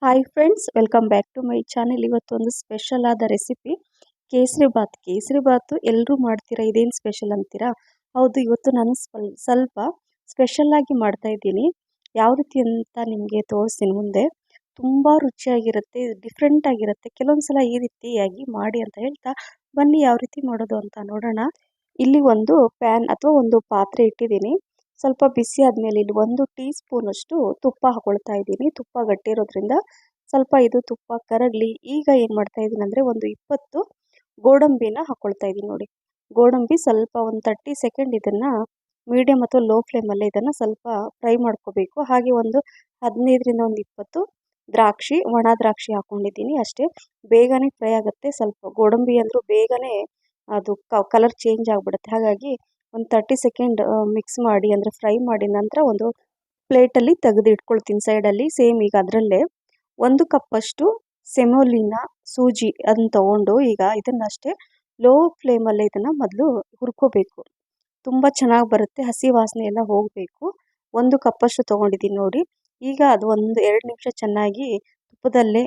Hi friends, welcome back to my channel. ಇವತ್ತೊಂದು special ಆದ recipe kesari bath. Kesari bath ಎಲ್ಲರೂ ಮಾಡ್ತೀರಾ, ಇದೇನು ಸ್ಪೆಷಲ್ ಅಂತೀರಾ? ಹೌದು, ಇವತ್ತು ನಾನು ಸ್ವಲ್ಪ ಸ್ಪೆಷಲ್ ಆಗಿ ಮಾಡ್ತಾ ಇದ್ದೀನಿ. ಯಾವ ರೀತಿ ಅಂತ ನಿಮಗೆ ತೋರಿಸ್ತೀನಿ ಮುಂದೆ. ತುಂಬ ರುಚಿಯಾಗಿರುತ್ತೆ, ಡಿಫ್ರೆಂಟ್ ಆಗಿರುತ್ತೆ. ಕೆಲವೊಂದು ಸಲ ಈ ರೀತಿಯಾಗಿ ಮಾಡಿ ಅಂತ ಹೇಳ್ತಾ ಬನ್ನಿ ಯಾವ ರೀತಿ ಮಾಡೋದು ಅಂತ ನೋಡೋಣ. ಇಲ್ಲಿ ಒಂದು ಪ್ಯಾನ್ ಅಥವಾ ಒಂದು ಪಾತ್ರೆ ಇಟ್ಟಿದ್ದೀನಿ. ಸ್ವಲ್ಪ ಬಿಸಿ ಆದಮೇಲೆ ಇಲ್ಲಿ 1 ಟೀ ಸ್ಪೂನಷ್ಟು ತುಪ್ಪ ಹಾಕೊಳ್ತಾ ಇದ್ದೀನಿ. ತುಪ್ಪ ಗಟ್ಟಿ ಇರೋದ್ರಿಂದ ಸ್ವಲ್ಪ ಇದು ತುಪ್ಪ ಕರಗಲಿ. ಈಗ ಏನು ಮಾಡ್ತಾ ಇದ್ದೀನಿ ಅಂದರೆ ಒಂದು 20 ಗೋಡಂಬಿನ ಹಾಕೊಳ್ತಾ ಇದ್ದೀನಿ ನೋಡಿ. ಗೋಡಂಬಿ ಸ್ವಲ್ಪ ಒಂದು 30 ಸೆಕೆಂಡ್ ಇದನ್ನು ಮೀಡಿಯಮ್ ಅಥವಾ ಲೋ ಫ್ಲೇಮಲ್ಲೇ ಇದನ್ನು ಸ್ವಲ್ಪ ಫ್ರೈ ಮಾಡ್ಕೋಬೇಕು. ಹಾಗೆ ಒಂದು 15ರಿಂದ ಒಂದು 20 ದ್ರಾಕ್ಷಿ, ಒಣ ದ್ರಾಕ್ಷಿ ಹಾಕ್ಕೊಂಡಿದ್ದೀನಿ. ಅಷ್ಟೇ, ಬೇಗನೆ ಫ್ರೈ ಆಗುತ್ತೆ. ಸ್ವಲ್ಪ ಗೋಡಂಬಿ ಅಂದರೂ ಬೇಗನೆ ಅದು ಕಲರ್ ಚೇಂಜ್ ಆಗಿಬಿಡುತ್ತೆ. ಹಾಗಾಗಿ ಒಂದು 30 ಸೆಕೆಂಡ್ ಮಿಕ್ಸ್ ಮಾಡಿ ಅಂದರೆ ಫ್ರೈ ಮಾಡಿ ನಂತರ ಒಂದು ಪ್ಲೇಟಲ್ಲಿ ತೆಗೆದು ಇಟ್ಕೊಳ್ತೀನಿ ಸೈಡಲ್ಲಿ. ಸೇಮ್ ಈಗ ಅದರಲ್ಲೇ 1 ಕಪ್ಪಷ್ಟು ಸೆಮೋಲಿನಾ ಸೂಜಿ ಅದನ್ನು ತೊಗೊಂಡು ಈಗ ಇದನ್ನಷ್ಟೇ ಲೋ ಫ್ಲೇಮಲ್ಲೇ ಇದನ್ನು ಮೊದಲು ಹುರ್ಕೋಬೇಕು. ತುಂಬ ಚೆನ್ನಾಗಿ ಬರುತ್ತೆ, ಹಸಿ ವಾಸನೆ ಎಲ್ಲ ಹೋಗಬೇಕು. 1 ಕಪ್ಪಷ್ಟು ತೊಗೊಂಡಿದ್ದೀನಿ ನೋಡಿ. ಈಗ ಅದು ಒಂದು 2 ನಿಮಿಷ ಚೆನ್ನಾಗಿ ತುಪ್ಪದಲ್ಲೇ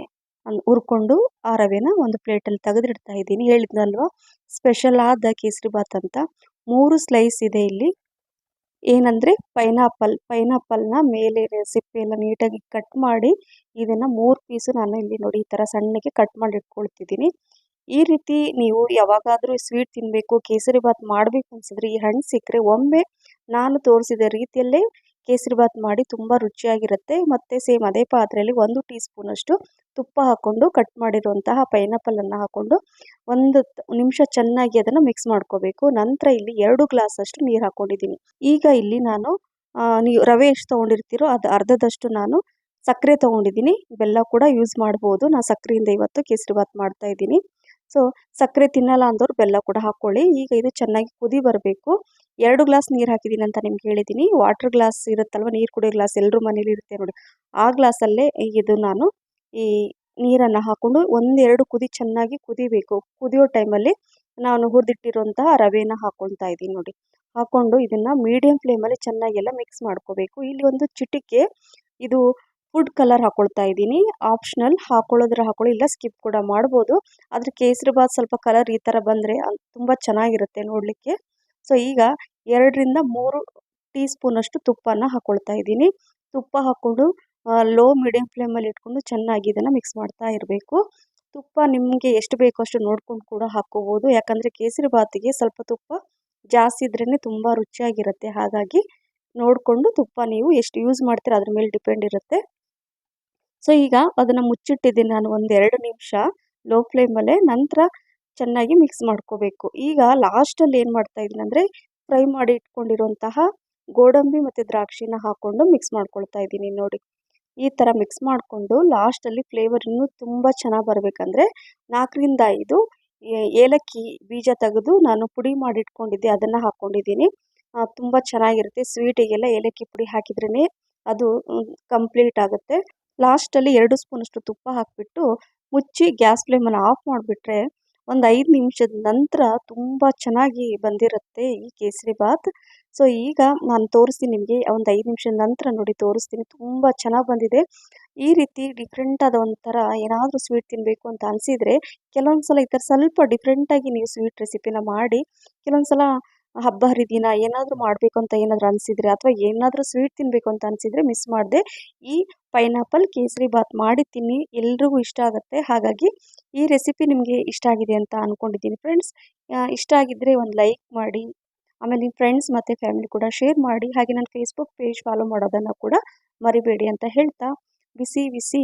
ಹುರ್ಕೊಂಡು ಆ ರವೆನ ಒಂದು ಪ್ಲೇಟಲ್ಲಿ ತೆಗೆದಿಡ್ತಾ ಇದ್ದೀನಿ. ಹೇಳಿದ್ನಲ್ವ ಸ್ಪೆಷಲ್ ಆದ ಕೇಸರಿ ಬಾತ್ ಅಂತ. 3 ಸ್ಲೈಸ್ ಇದೆ ಇಲ್ಲಿ. ಏನಂದರೆ ಪೈನಾಪಲ್ನ ಮೇಲೆ ಸಿಪ್ಪೆ ಎಲ್ಲ ನೀಟಾಗಿ ಕಟ್ ಮಾಡಿ ಇದನ್ನು 3 ಪೀಸು ನಾನು ಇಲ್ಲಿ ನೋಡಿ ಈ ಥರ ಸಣ್ಣಗೆ ಕಟ್ ಮಾಡಿ ಇಟ್ಕೊಳ್ತಿದ್ದೀನಿ. ಈ ರೀತಿ ನೀವು ಯಾವಾಗಾದರೂ ಸ್ವೀಟ್ ತಿನ್ನಬೇಕು, ಕೇಸರಿ ಬಾತ್ ಮಾಡಬೇಕು ಅನಿಸಿದ್ರೆ ಈ ಹಣ್ಣು ಸಿಕ್ಕರೆ ಒಮ್ಮೆ ನಾನು ತೋರಿಸಿದ ರೀತಿಯಲ್ಲೇ ಕೇಸರಿ ಬಾತ್ ಮಾಡಿ, ತುಂಬ ರುಚಿಯಾಗಿರುತ್ತೆ. ಮತ್ತು ಸೇಮ್ ಅದೇ ಪಾತ್ರೆಯಲ್ಲಿ 1 ಟೀ ಸ್ಪೂನಷ್ಟು ತುಪ್ಪ ಹಾಕ್ಕೊಂಡು ಕಟ್ ಮಾಡಿರುವಂತಹ ಪೈನಾಪಲನ್ನು ಹಾಕ್ಕೊಂಡು 1 ನಿಮಿಷ ಚೆನ್ನಾಗಿ ಅದನ್ನು ಮಿಕ್ಸ್ ಮಾಡ್ಕೋಬೇಕು. ನಂತರ ಇಲ್ಲಿ 2 ಗ್ಲಾಸಷ್ಟು ನೀರು ಹಾಕ್ಕೊಂಡಿದ್ದೀನಿ. ಈಗ ಇಲ್ಲಿ ನಾನು ನೀವು ರವೆ ಎಷ್ಟು ತೊಗೊಂಡಿರ್ತೀರೋ ಅದು ಅರ್ಧದಷ್ಟು ನಾನು ಸಕ್ಕರೆ ತೊಗೊಂಡಿದ್ದೀನಿ. ಬೆಲ್ಲ ಕೂಡ ಯೂಸ್ ಮಾಡ್ಬೋದು. ನಾನು ಸಕ್ಕರೆಯಿಂದ ಇವತ್ತು ಕೇಸರಿ ಬಾತ್ ಮಾಡ್ತಾ ಇದ್ದೀನಿ. ಸೊ ಸಕ್ಕರೆ ತಿನ್ನಲ್ಲ ಅಂದವ್ರು ಬೆಲ್ಲ ಕೂಡ ಹಾಕ್ಕೊಳ್ಳಿ. ಈಗ ಇದು ಚೆನ್ನಾಗಿ ಕುದಿ ಬರಬೇಕು. 2 ಗ್ಲಾಸ್ ನೀರು ಹಾಕಿದ್ದೀನಿ ಅಂತ ನಿಮ್ಗೆ ಹೇಳಿದ್ದೀನಿ. ವಾಟರ್ ಗ್ಲಾಸ್ ಇರುತ್ತಲ್ವ, ನೀರು ಕುಡಿಯೋ ಗ್ಲಾಸ್ ಎಲ್ಲರೂ ಮನೇಲಿ ಇರುತ್ತೆ ನೋಡಿ, ಆ ಗ್ಲಾಸಲ್ಲೇ ಇದು ನಾನು ಈ ನೀರನ್ನು ಹಾಕ್ಕೊಂಡು 1-2 ಕುದಿ ಚೆನ್ನಾಗಿ ಕುದಿಬೇಕು. ಕುದಿಯೋ ಟೈಮಲ್ಲಿ ನಾನು ಹುರಿದಿಟ್ಟಿರುವಂತಹ ರವೆನ ಹಾಕ್ಕೊಳ್ತಾ ಇದ್ದೀನಿ ನೋಡಿ. ಹಾಕ್ಕೊಂಡು ಇದನ್ನು ಮೀಡಿಯಮ್ ಫ್ಲೇಮಲ್ಲಿ ಚೆನ್ನಾಗೆಲ್ಲ ಮಿಕ್ಸ್ ಮಾಡ್ಕೋಬೇಕು. ಇಲ್ಲಿ ಒಂದು ಚಿಟಿಕೆ ಇದು ಫುಡ್ ಕಲರ್ ಹಾಕ್ಕೊಳ್ತಾ ಇದ್ದೀನಿ. ಆಪ್ಷನಲ್, ಹಾಕ್ಕೊಳ್ಳೋದ್ರೆ ಹಾಕ್ಕೊಳ್ಳಿ, ಇಲ್ಲ ಸ್ಕಿಪ್ ಕೂಡ ಮಾಡ್ಬೋದು. ಆದರೆ ಕೇಸರಿ ಬಾತ್ ಸ್ವಲ್ಪ ಕಲರ್ ಈ ಥರ ಬಂದರೆ ತುಂಬ ಚೆನ್ನಾಗಿರುತ್ತೆ ನೋಡಲಿಕ್ಕೆ. ಸೊ ಈಗ 2-3 ಟೀ ಸ್ಪೂನಷ್ಟು ತುಪ್ಪನ ಹಾಕ್ಕೊಳ್ತಾ ಇದ್ದೀನಿ. ತುಪ್ಪ ಹಾಕ್ಕೊಂಡು ಲೋ ಮೀಡಿಯಮ್ ಫ್ಲೇಮಲ್ಲಿ ಇಟ್ಕೊಂಡು ಚೆನ್ನಾಗಿ ಇದನ್ನು ಮಿಕ್ಸ್ ಮಾಡ್ತಾ ಇರಬೇಕು. ತುಪ್ಪ ನಿಮಗೆ ಎಷ್ಟು ಬೇಕೋ ಅಷ್ಟು ನೋಡ್ಕೊಂಡು ಕೂಡ ಹಾಕ್ಕೋಬೋದು. ಯಾಕಂದರೆ ಕೇಸರಿ ಬಾತಿಗೆ ಸ್ವಲ್ಪ ತುಪ್ಪ ಜಾಸ್ತಿ ಇದ್ರೇ ತುಂಬ ರುಚಿಯಾಗಿರುತ್ತೆ. ಹಾಗಾಗಿ ನೋಡಿಕೊಂಡು ತುಪ್ಪ ನೀವು ಎಷ್ಟು ಯೂಸ್ ಮಾಡ್ತೀರ ಅದ್ರ ಮೇಲೆ ಡಿಪೆಂಡ್ ಇರುತ್ತೆ. ಸೊ ಈಗ ಅದನ್ನು ಮುಚ್ಚಿಟ್ಟಿದ್ದೀನಿ ನಾನು 1-2 ನಿಮಿಷ ಲೋ ಫ್ಲೇಮಲ್ಲೇ. ನಂತರ ಚೆನ್ನಾಗಿ ಮಿಕ್ಸ್ ಮಾಡ್ಕೋಬೇಕು. ಈಗ ಲಾಸ್ಟಲ್ಲಿ ಏನು ಮಾಡ್ತಾ ಇದ್ದೀನಿ ಅಂದರೆ ಫ್ರೈ ಮಾಡಿ ಇಟ್ಕೊಂಡಿರುವಂತಹ ಗೋಡಂಬಿ ಮತ್ತು ದ್ರಾಕ್ಷಿನ ಹಾಕ್ಕೊಂಡು ಮಿಕ್ಸ್ ಮಾಡ್ಕೊಳ್ತಾ ಇದ್ದೀನಿ ನೋಡಿ. ಈ ಥರ ಮಿಕ್ಸ್ ಮಾಡಿಕೊಂಡು ಲಾಸ್ಟಲ್ಲಿ ಫ್ಲೇವರ್ ಇನ್ನೂ ತುಂಬ ಚೆನ್ನಾಗಿ ಬರಬೇಕಂದ್ರೆ 4-5 ಏಲಕ್ಕಿ ಬೀಜ ತೆಗೆದು ನಾನು ಪುಡಿ ಮಾಡಿ ಇಟ್ಕೊಂಡಿದ್ದೆ, ಅದನ್ನು ಹಾಕ್ಕೊಂಡಿದ್ದೀನಿ. ತುಂಬ ಚೆನ್ನಾಗಿರುತ್ತೆ. ಸ್ವೀಟಿಗೆಲ್ಲ ಏಲಕ್ಕಿ ಪುಡಿ ಹಾಕಿದ್ರೇ ಅದು ಕಂಪ್ಲೀಟ್ ಆಗುತ್ತೆ. ಲಾಸ್ಟಲ್ಲಿ 2 ಸ್ಪೂನಷ್ಟು ತುಪ್ಪ ಹಾಕಿಬಿಟ್ಟು ಮುಚ್ಚಿ ಗ್ಯಾಸ್ ಫ್ಲೇಮನ್ನು ಆಫ್ ಮಾಡಿಬಿಟ್ರೆ ಒಂದು 5 ನಿಮಿಷದ ನಂತರ ತುಂಬ ಚೆನ್ನಾಗಿ ಬಂದಿರುತ್ತೆ ಈ ಕೇಸರಿ ಬಾತ್. ಸೊ ಈಗ ನಾನು ತೋರಿಸ್ತೀನಿ ನಿಮಗೆ. ಒಂದು 5 ನಿಮಿಷದ ನಂತರ ನೋಡಿ ತೋರಿಸ್ತೀನಿ. ತುಂಬ ಚೆನ್ನಾಗಿ ಬಂದಿದೆ. ಈ ರೀತಿ ಡಿಫ್ರೆಂಟಾದ ಒಂಥರ ಏನಾದರೂ ಸ್ವೀಟ್ ತಿನ್ನಬೇಕು ಅಂತ ಅನಿಸಿದರೆ ಕೆಲವೊಂದು ಸಲ ಈ ಥರ ಸ್ವಲ್ಪ ಡಿಫ್ರೆಂಟಾಗಿ ನೀವು ಸ್ವೀಟ್ ರೆಸಿಪಿನ ಮಾಡಿ. ಕೆಲವೊಂದು ಸಲ ಹಬ್ಬ ಹರಿದಿನ ಏನಾದರೂ ಮಾಡಬೇಕು ಅಂತ ಏನಾದರೂ ಅನಿಸಿದರೆ ಅಥವಾ ಏನಾದರೂ ಸ್ವೀಟ್ ತಿನ್ನಬೇಕು ಅಂತ ಅನಿಸಿದರೆ ಮಿಸ್ ಮಾಡದೆ ಈ ಪೈನಾಪಲ್ ಕೇಸರಿ ಬಾತ್ ಮಾಡಿ ತಿನ್ನಿ, ಎಲ್ರಿಗೂ ಇಷ್ಟ ಆಗುತ್ತೆ. ಹಾಗಾಗಿ ಈ ರೆಸಿಪಿ ನಿಮಗೆ ಇಷ್ಟ ಆಗಿದೆ ಅಂತ ಅಂದ್ಕೊಂಡಿದ್ದೀನಿ ಫ್ರೆಂಡ್ಸ್. ಇಷ್ಟ ಆಗಿದ್ದರೆ ಒಂದು ಲೈಕ್ ಮಾಡಿ, ಆಮೇಲೆ ನಿಮ್ಮ ಫ್ರೆಂಡ್ಸ್ ಮತ್ತು ಫ್ಯಾಮಿಲಿ ಕೂಡ ಶೇರ್ ಮಾಡಿ. ಹಾಗೆ ನನ್ನ ಫೇಸ್ಬುಕ್ ಪೇಜ್ ಫಾಲೋ ಮಾಡೋದನ್ನು ಕೂಡ ಮರಿಬೇಡಿ ಅಂತ ಹೇಳ್ತಾ, ಬಿಸಿ ಬಿಸಿ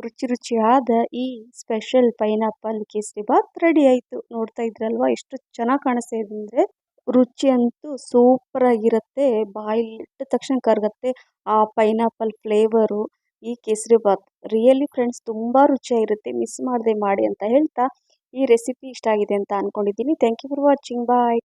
ರುಚಿ ರುಚಿಯಾದ ಈ special pineapple kesari bath ready ಆಯಿತು. ನೋಡ್ತಾ ಇದ್ರಲ್ವ ಎಷ್ಟು ಚೆನ್ನಾಗಿ ಕಾಣಿಸ್ತಾ ಇದೆ ಅಂದರೆ ರುಚಿ ಅಂತೂ ಸೂಪರಾಗಿರುತ್ತೆ. ಬಾಯಿಲಿಟ್ಟ ತಕ್ಷಣ ಕರಗುತ್ತೆ ಆ ಪೈನಾಪಲ್ ಫ್ಲೇವರು ಈ ಕೇಸರಿ ಬಾತ್. ರಿಯಲಿ ಫ್ರೆಂಡ್ಸ್ ತುಂಬ ರುಚಿಯಾಗಿರುತ್ತೆ. ಮಿಸ್ ಮಾಡದೆ ಮಾಡಿ ಅಂತ ಹೇಳ್ತಾ ಈ ರೆಸಿಪಿ ಇಷ್ಟ ಆಗಿದೆ ಅಂತ ಅಂದ್ಕೊಂಡಿದ್ದೀನಿ. Thank you for watching. Bye.